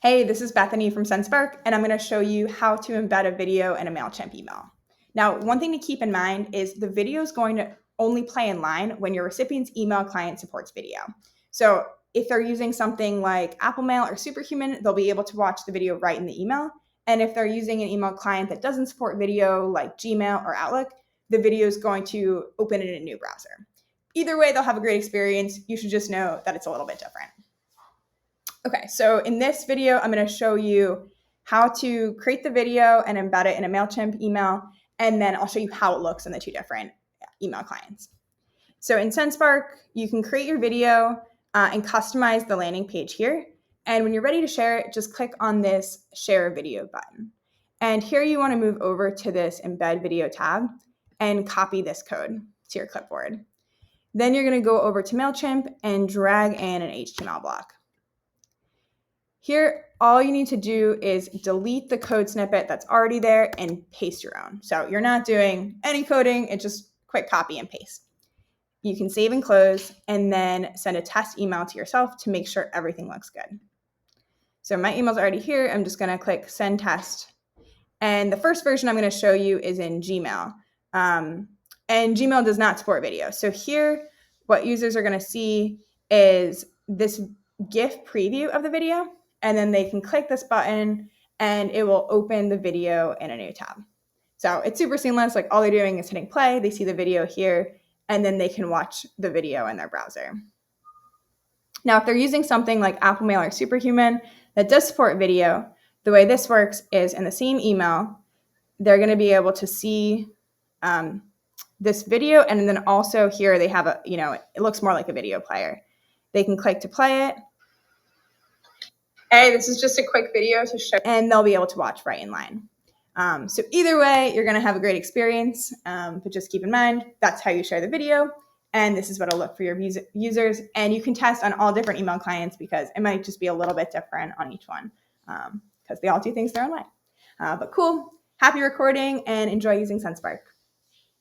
Hey, this is Bethany from Sendspark, and I'm going to show you how to embed a video in a Mailchimp email. Now, one thing to keep in mind is the video is going to only play in line when your recipient's email client supports video. So if they're using something like Apple Mail or Superhuman, they'll be able to watch the video right in the email. And if they're using an email client that doesn't support video like Gmail or Outlook, the video is going to open in a new browser. Either way, they'll have a great experience. You should just know that it's a little bit different. Okay, so in this video, I'm going to show you how to create the video and embed it in a Mailchimp email, and then I'll show you how it looks in the two different email clients. So in Sendspark, you can create your video and customize the landing page here. And when you're ready to share it, just click on this Share Video button. And here you want to move over to this Embed Video tab and copy this code to your clipboard. Then you're going to go over to Mailchimp and drag in an HTML block. Here, all you need to do is delete the code snippet that's already there and paste your own. So you're not doing any coding, it's just quick copy and paste. You can save and close and then send a test email to yourself to make sure everything looks good. So my email's already here. I'm just going to click send test. And the first version I'm going to show you is in Gmail. And Gmail does not support video. So here, what users are going to see is this GIF preview of the video. And then they can click this button and it will open the video in a new tab. So it's super seamless. Like all they're doing is hitting play. They see the video here and then they can watch the video in their browser. Now, if they're using something like Apple Mail or Superhuman that does support video, the way this works is in the same email, they're going to be able to see this video. And then also here they have it looks more like a video player. They can click to play it. Hey, this is just a quick video to show, and they'll be able to watch right in line. So either way, you're going to have a great experience, but just keep in mind, that's how you share the video, and this is what it'll look for your users. And you can test on all different email clients because it might just be a little bit different on each one because they all do things their own way. But cool, happy recording, and enjoy using Sendspark.